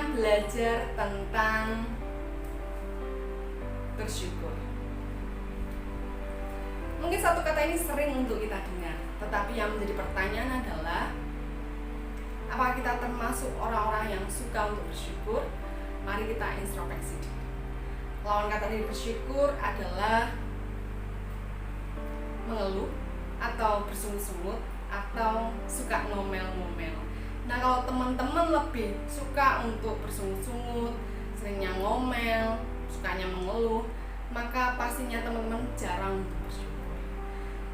akan belajar tentang bersyukur. Mungkin satu kata ini sering untuk kita dengar, tetapi yang menjadi pertanyaan adalah apakah kita termasuk orang-orang yang suka untuk bersyukur? Mari kita introspeksi diri. Lawan kata dari bersyukur adalah mengeluh atau bersungut-sungut atau suka ngomel-ngomel. Nah, kalau teman-teman lebih suka untuk bersungut-sungut, seringnya ngomel, sukanya mengeluh, maka pastinya teman-teman jarang untuk bersyukur.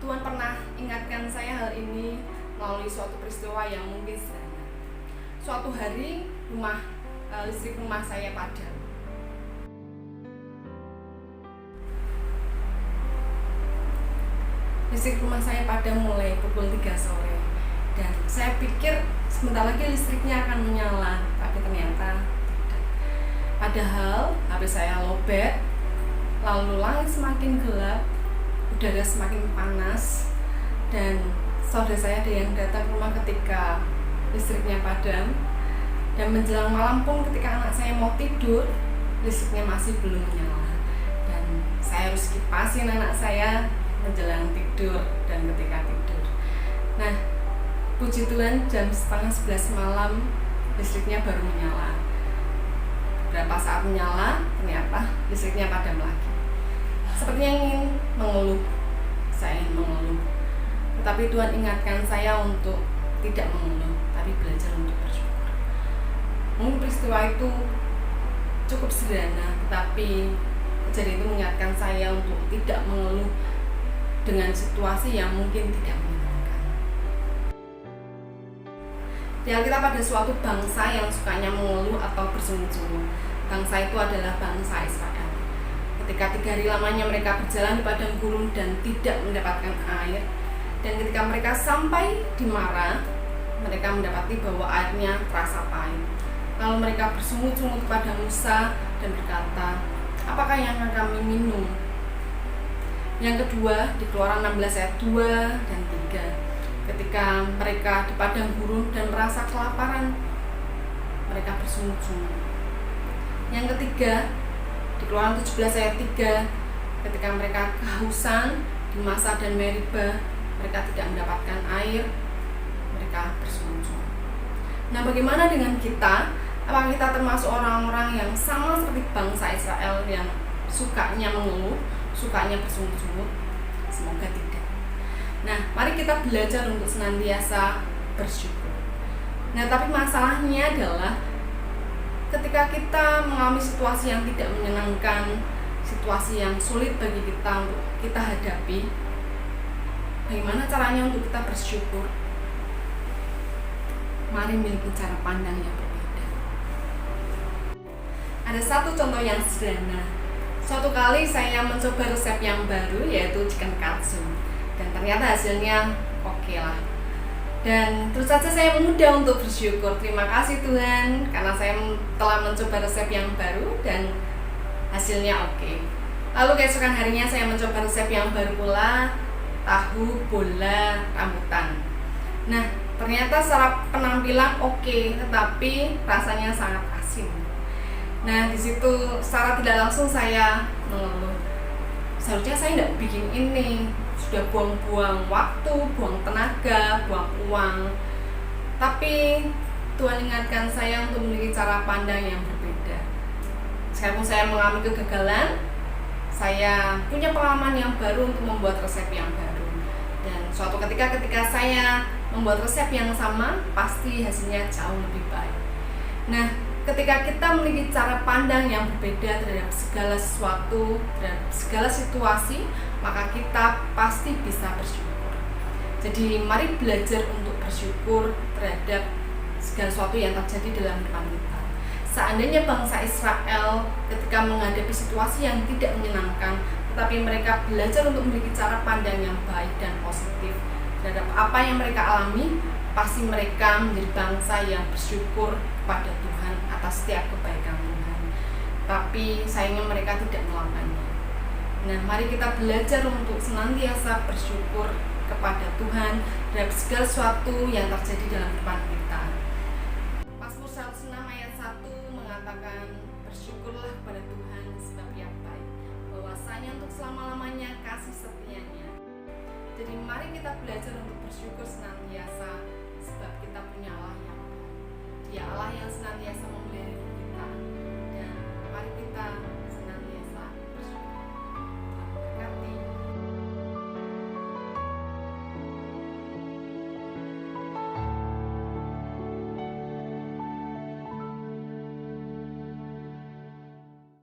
Tuhan pernah ingatkan saya hal ini melalui suatu peristiwa yang mungkin sederhana. Suatu hari listrik rumah saya padam. Listrik rumah saya padam mulai pukul 3 sore. Dan saya pikir sebentar lagi listriknya akan menyala, tapi ternyata tidak. Padahal HP saya lowbat, lalu langit semakin gelap, udara semakin panas, dan saudara saya ada yang datang ke rumah ketika listriknya padam. Dan menjelang malam pun ketika anak saya mau tidur, listriknya masih belum menyala. Dan saya harus kipasin anak saya menjelang tidur dan ketika tidur. Nah, puji Tuhan jam 10:30 malam listriknya baru menyala. Berapa saat menyala, ternyata listriknya padam lagi. Sepertinya ingin mengeluh, saya ingin mengeluh. Tetapi Tuhan ingatkan saya untuk tidak mengeluh, tapi belajar untuk bersyukur. Mungkin peristiwa itu cukup sederhana, tetapi kejadian itu mengingatkan saya untuk tidak mengeluh dengan situasi yang mungkin tidak menyenangkan. Di Alkitab ada suatu bangsa yang sukanya mengeluh atau bersungut-sungut. Bangsa itu adalah bangsa Israel. Ketika 3 hari lamanya mereka berjalan di padang gurun dan tidak mendapatkan air, dan ketika mereka sampai di Mara, mereka mendapati bahwa airnya terasa pahit. Lalu mereka bersungut-sungut kepada Musa dan berkata, "Apakah yang akan kami minum?" Yang kedua, di Keluaran 16 ayat 2 dan 3. Ketika mereka di padang gurun dan merasa kelaparan, mereka bersungut-sungut. Yang ketiga, di Keluaran 17 ayat 3, ketika mereka kehausan di Masa dan Meriba, mereka tidak mendapatkan air, mereka bersungut-sungut. Nah, bagaimana dengan kita? Apakah kita termasuk orang-orang yang sama seperti bangsa Israel yang sukanya mengeluh, sukanya bersungut-sungut? Semoga tidak. Nah, mari kita belajar untuk senantiasa bersyukur. Nah, tapi masalahnya adalah ketika kita mengalami situasi yang tidak menyenangkan, situasi yang sulit bagi kita untuk kita hadapi, bagaimana caranya untuk kita bersyukur? Mari miliki cara pandang yang berbeda. Ada satu contoh yang sederhana. Suatu kali saya mencoba resep yang baru, yaitu chicken katsu, dan ternyata hasilnya oke lah. Dan terus saja saya mudah untuk bersyukur. Terima kasih Tuhan karena saya telah mencoba resep yang baru dan hasilnya oke. Lalu keesokan harinya saya mencoba resep yang baru pula, tahu bola rambutan. Nah, ternyata secara penampilan oke, tetapi rasanya sangat asin. Nah, di situ secara tidak langsung saya mengeluh. Seharusnya saya tidak bikin ini, sudah buang-buang waktu, buang tenaga, buang uang. Tapi Tuhan ingatkan saya untuk memiliki cara pandang yang berbeda. Sekalipun saya mengalami kegagalan, saya punya pengalaman yang baru untuk membuat resep yang baru. Dan suatu ketika saya membuat resep yang sama, pasti hasilnya jauh lebih baik. Nah, ketika kita memiliki cara pandang yang berbeda terhadap segala sesuatu, terhadap segala situasi, maka kita pasti bisa bersyukur. Jadi mari belajar untuk bersyukur terhadap segala sesuatu yang terjadi dalam hidup kita. Seandainya bangsa Israel ketika menghadapi situasi yang tidak menyenangkan, tetapi mereka belajar untuk memiliki cara pandang yang baik dan positif terhadap apa yang mereka alami, pasti mereka menjadi bangsa yang bersyukur kepada Tuhan atas setiap kebaikan Tuhan. Tapi sayangnya mereka tidak melakukannya. Nah, mari kita belajar untuk senantiasa bersyukur kepada Tuhan terhadap segala sesuatu yang terjadi dalam kehidupan kita. Mazmur 106 ayat 1 mengatakan bersyukurlah kepada Tuhan sebab Ia baik, bahwasanya untuk selama-lamanya kasih setianya. Jadi mari kita belajar untuk bersyukur senantiasa, sebab kita punya Allah yang baik. Dia Allah yang senantiasa memelihara kita, dan mari kita